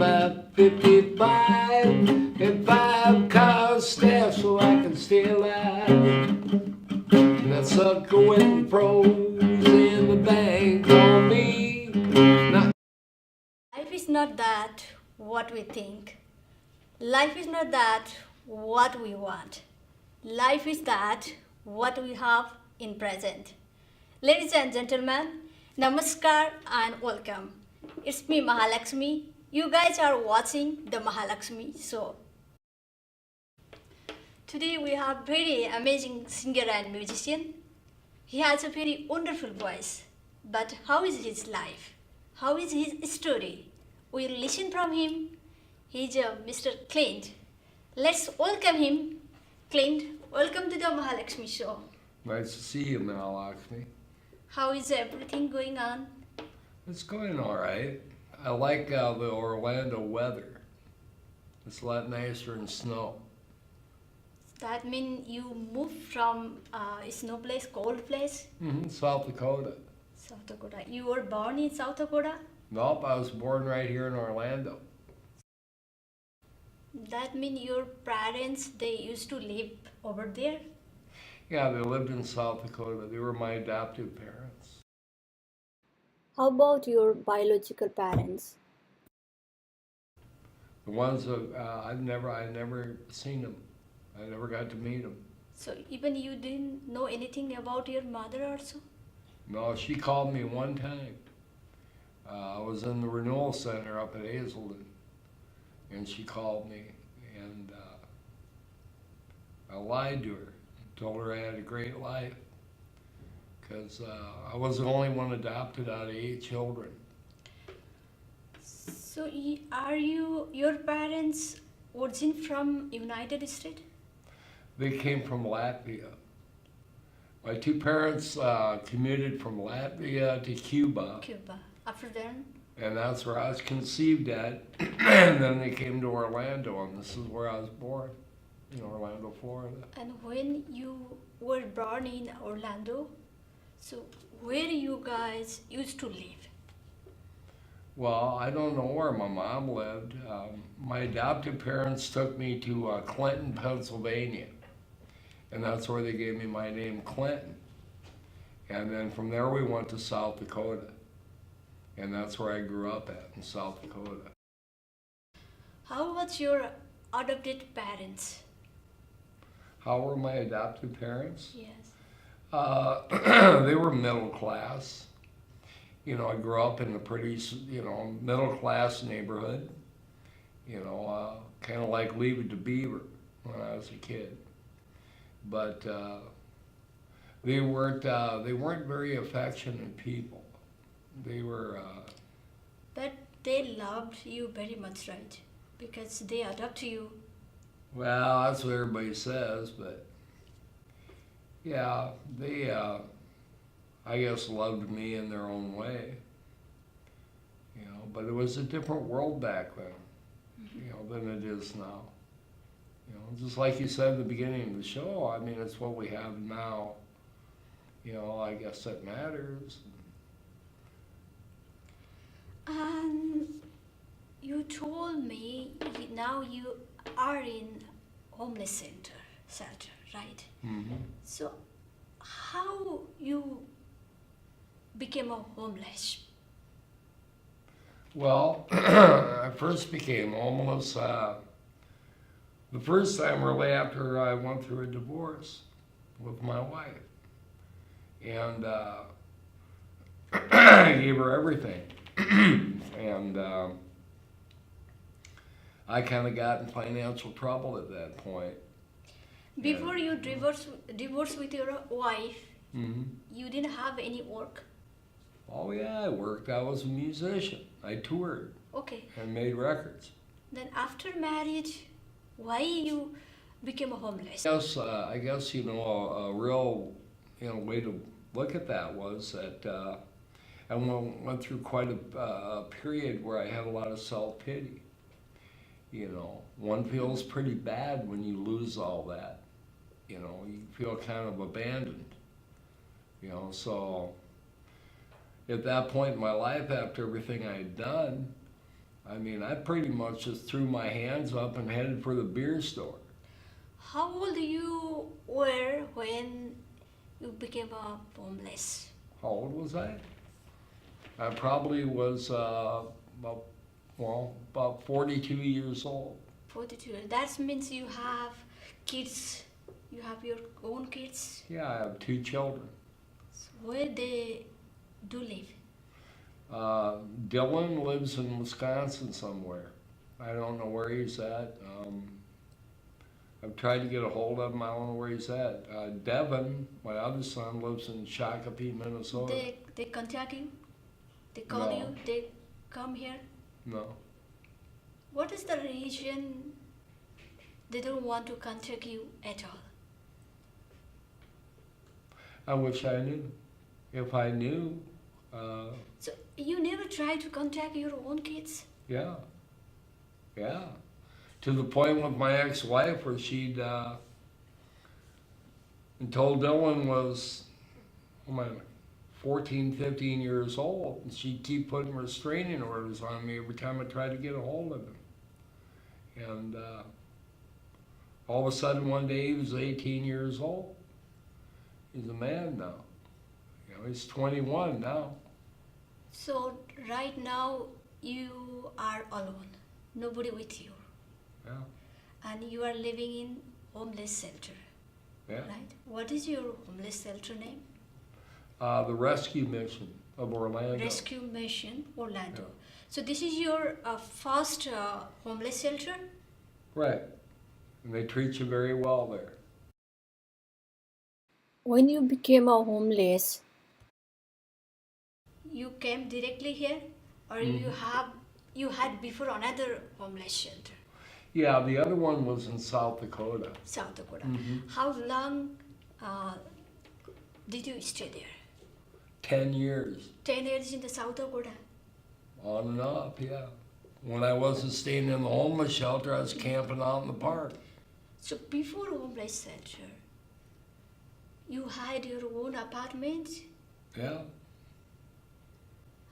on my 55 and 5 car staff so I can stay alive. That sucker went and froze in the bank on me. Life is not that what we think. Life is not that what we want. Life is that what we have in present. Ladies and gentlemen, namaskar and welcome. It's me Mahalaxmi. You guys are watching the Mahalaxmi show. Today we have very amazing singer and musician. He has a very wonderful voice. But how is his life? How is his story? We'll listen from him. He's Mr. Clint. Let's welcome him. Clint, welcome to the Mahalaxmi show. Nice to see you, Mahalaxmi. How is everything going on? It's going all right. I like the Orlando weather. It's a lot nicer than snow. That means you moved from a snow place, cold place? South Dakota. South Dakota. You were born in South Dakota? Nope, I was born right here in Orlando. That means your parents, they used to live over there? Yeah, they lived in South Dakota. They were my adoptive parents. How about your biological parents? The ones that I never seen them. I never got to meet them. So even you didn't know anything about your mother also? No, she called me one time. I was in the renewal center up at Hazelden, and she called me, and I lied to her, told her I had a great life, because I was the only one adopted out of 8 children. So are your parents origin from United States? They came from Latvia. My 2 parents commuted from Latvia to Cuba. Cuba. After then? And that's where I was conceived at. And then they came to Orlando, and this is where I was born, in Orlando, Florida. And when you were born in Orlando, so where you guys used to live? Well, I don't know where my mom lived. My adoptive parents took me to Clinton, Pennsylvania. And that's where they gave me my name, Clinton. And then from there we went to South Dakota. And that's where I grew up at, in South Dakota. How about your adopted parents? How were my adoptive parents? Yes. They were middle class. You know, I grew up in a pretty, middle class neighborhood. Kind of like Leave It to Beaver when I was a kid. But they weren't very affectionate people. They were. But they loved you very much, right? Because they adopted you. Well, that's what everybody says, but yeah, they, I guess, loved me in their own way. But it was a different world back then, than it is now. Just like you said at the beginning of the show, I mean, it's what we have now. I guess that matters. You told me now you are in homeless shelter, right? Mm-hmm. So how you became a homeless? Well, I first became homeless the first time really after I went through a divorce with my wife. And I gave her everything. And I kind of got in financial trouble at that point. Before you divorced with your wife, Mm-hmm. you didn't have any work? Oh yeah, I worked. I was a musician. I toured. Okay. And made records. Then after marriage, why you became a homeless? I guess a real way to look at that was that I went through quite a period where I had a lot of self-pity. One feels pretty bad when you lose all that. You feel kind of abandoned. So at that point in my life, after everything I had done, I mean, I pretty much just threw my hands up and headed for the beer store. How old you were when you became a homeless? How old was I? I probably was about 42 years old. 42. That means you have kids. You have your own kids. Yeah, I have 2 children. So where they do live? Dylan lives in Wisconsin somewhere. I don't know where he's at. I've tried to get a hold of him. I don't know where he's at. Devin, my other son, lives in Shakopee, Minnesota. They contact you? They call No. you? They come here? No. What is the reason they don't want to contact you at all? I wish I knew. If I knew, So you never try to contact your own kids? yeah. Yeah. To the point with my ex-wife where she'd told Dylan was, 14, 15 years old, and she'd keep putting restraining orders on me every time I tried to get a hold of him. And all of a sudden one day he was 18 years old. He's a man now. He's 21 now. So right now you are alone, nobody with you, Yeah. and you are living in homeless shelter, Yeah. right? What is your homeless shelter name? The rescue mission of Orlando. Rescue Mission Orlando. Yeah. So this is your first homeless shelter? Right. And they treat you very well there. When you became a homeless, you came directly here, or you had before another homeless shelter? Yeah, the other one was in South Dakota. South Dakota. Mhm. How long did you stay there? 10 years. 10 years in the South Dakota. On and off, yeah. When I wasn't staying in the homeless shelter, I was camping out in the park. So before homeless shelter, you had your own apartment. Yeah.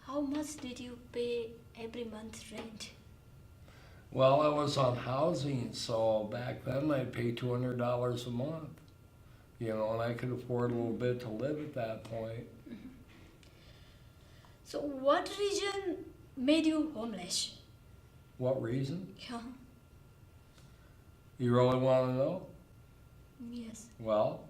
How much did you pay every month rent? Well, I was on housing, so back then I'd pay $200 a month. And I could afford a little bit to live at that point. So what reason made you homeless? What reason? Yeah. You really want to know? Yes. Well,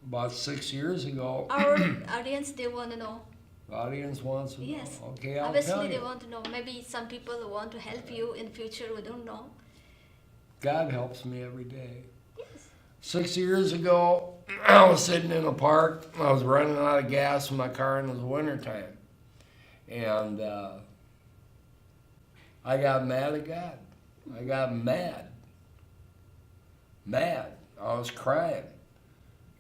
about 6 years ago, Our audience, they want to know. the audience wants to know. Yes. Okay, I'll Obviously, tell they you. want to know. Maybe some people want to help you in future. We don't know. God helps me every day. Yes. 6 years ago, I was sitting in a park. I was running out of gas in my car, and it was wintertime. And I got mad at God. I got mad. Mad. I was crying.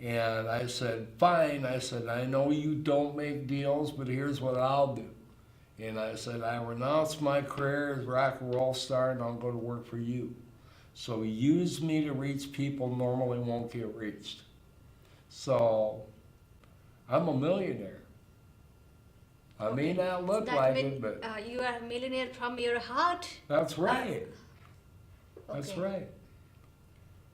And I said, fine. I said, I know you don't make deals, but here's what I'll do. And I said, I renounce my career as rock and roll star, and I'll go to work for you. So use me to reach people normally won't get reached. So I'm a millionaire. I may not look That like mean, it, but you are a millionaire from your heart. that's right. That's Okay. right.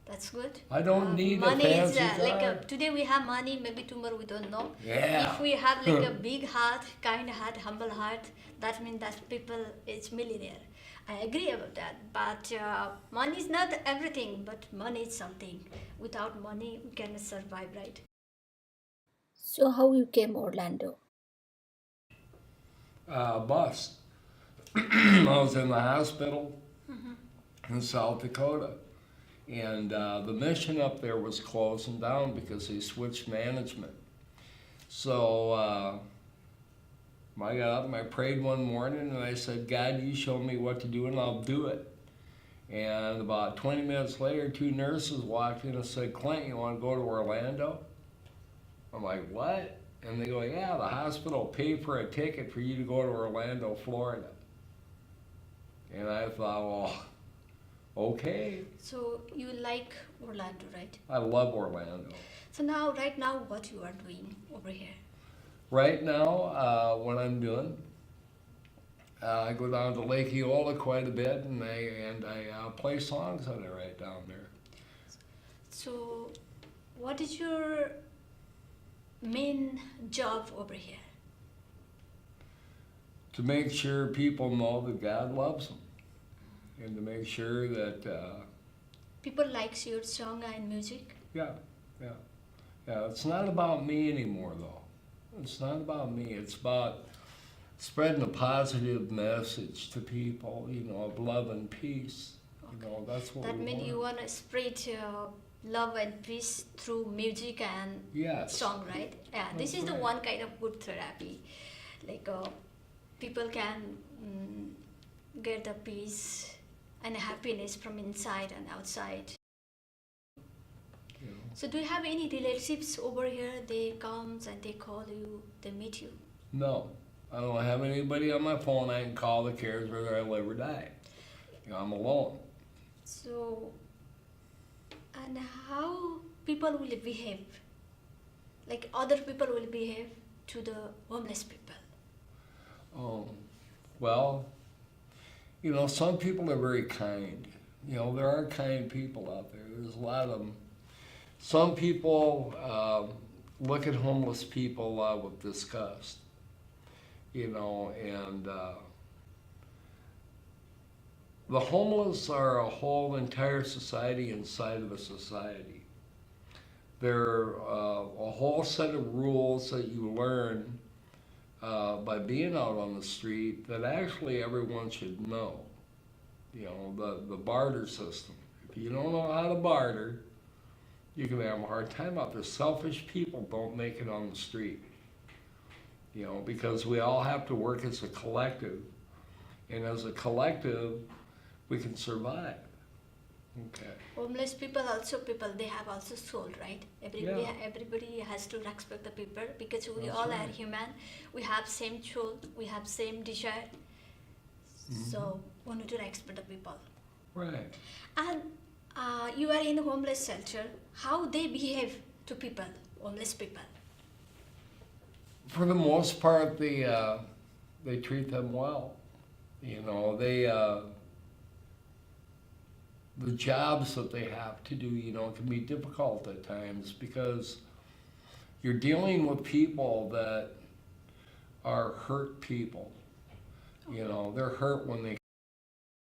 That's good. I don't need a money fancy is like car. today we have money, maybe tomorrow we don't know. Yeah. If we have like a big heart, kind heart, humble heart, that means that people is millionaire. I agree about that. But money is not everything, but money is something. Without money, we cannot survive, right? So how you came Orlando? Bus. I was in the hospital in South Dakota. And the mission up there was closing down because they switched management. So I got up and I prayed one morning and I said, God, you show me what to do and I'll do it. And about 20 minutes later, 2 nurses walked in and said, Clint, you want to go to Orlando? I'm like, what? And they go, yeah, the hospital paid for a ticket for you to go to Orlando, Florida. And I thought, well, okay. So you like Orlando, right? I love Orlando. So right now, what you are doing over here? Right now, what I'm doing, I go down to Lake Eola quite a bit, and I play songs that I write down there. So, what is your main job over here? To make sure people know that God loves them, and to make sure that People likes your song and music. yeah, yeah, yeah. It's not about me anymore, though. It's not about me. It's about spreading a positive message to people, you know, of love and peace. You know, that's what That we means want. you want to spread love and peace through music and Yes. song, right? Yeah, this That's is the right. one kind of good therapy. Like people can get the peace and happiness from inside and outside. You know. So do you have any relationships over here? They comes and they call you, they meet you. No, I don't have anybody on my phone I can call that cares whether I live or die. You know, I'm alone. So, and how people will behave, like other people will behave to the homeless people. Well, you know, some people are very kind. You know, there are kind people out there. There's a lot of them. Some people look at homeless people with disgust, you know, and the homeless are a whole entire society inside of a society. They're a whole set of rules that you learn by being out on the street that actually everyone should know. You know, the barter system. If you don't know how to barter, you can have a hard time out there. Selfish people don't make it on the street. You know, because we all have to work as a collective. And as a collective, we can survive. Okay. Homeless people also people they have also soul, right? Everybody Yeah. everybody has to respect the people because we That's all right. are human. We have same soul, we have same desire. So we need to respect the people. Right. And you are in a homeless shelter. How they behave to people, homeless people? For the most part, they treat them well. You know, the jobs that they have to do, you know, can be difficult at times because you're dealing with people that are hurt people. You know, they're hurt when they.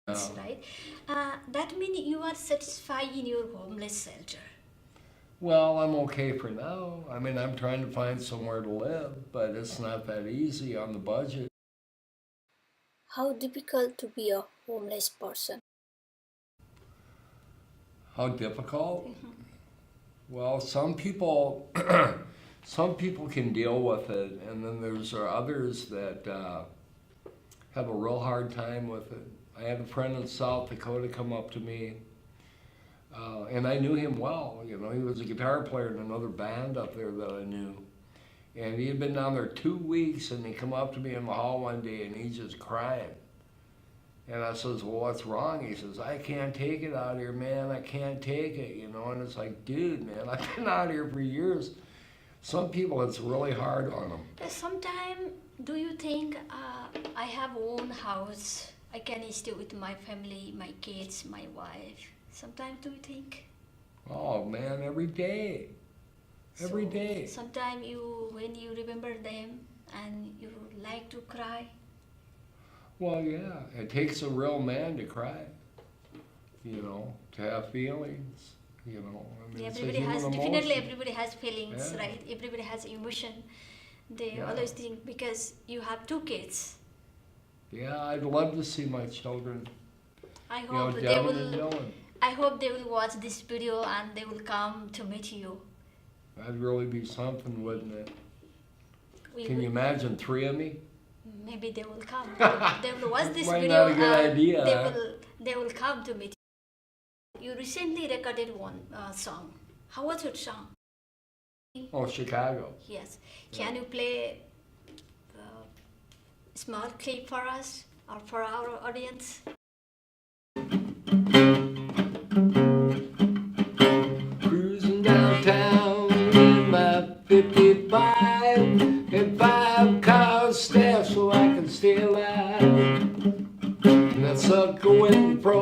That's right. That means you are satisfied in your homeless shelter. Well, I'm okay for now. I mean, I'm trying to find somewhere to live, but it's not that easy on the budget. How difficult to be a homeless person? How difficult? Well, some people, some people can deal with it, and then there's others that have a real hard time with it. I had a friend in South Dakota come up to me, and I knew him well. You know, he was a guitar player in another band up there that I knew. And he had been down there 2 weeks, and he come up to me in the hall one day, and he's just crying. And I says, well, what's wrong? He says, I can't take it out here, man. I can't take it, you know. And it's like, dude, man, I've been out here for years. Some people, it's really hard on them. Sometimes, do you think I have own house? I can stay with my family, my kids, my wife. Sometimes, do you think? Oh, man, every day. Every day. Sometimes when you remember them and you like to cry. Well, yeah, it takes a real man to cry, you know, to have feelings, you know. I mean, it's a Everybody has, human definitely emotion. everybody has feelings, Yeah. right? Everybody has emotion. They Yeah. always think because you have 2 kids. Yeah, I'd love to see my children, I you know, hope they Devin and will. Dylan. I hope they will watch this video and they will come to meet you. That'd really be something, wouldn't it? We Can will, you imagine 3 of me? maybe they will come. They will watch this Might video not a good and idea, they huh? they will come to meet you. You recently recorded one song. How was your song? Oh, Chicago. Yes. Can you play a small clip for us or for our audience? Cruising downtown in my 55, and 5 cars staffed so I can stay alive. and fro.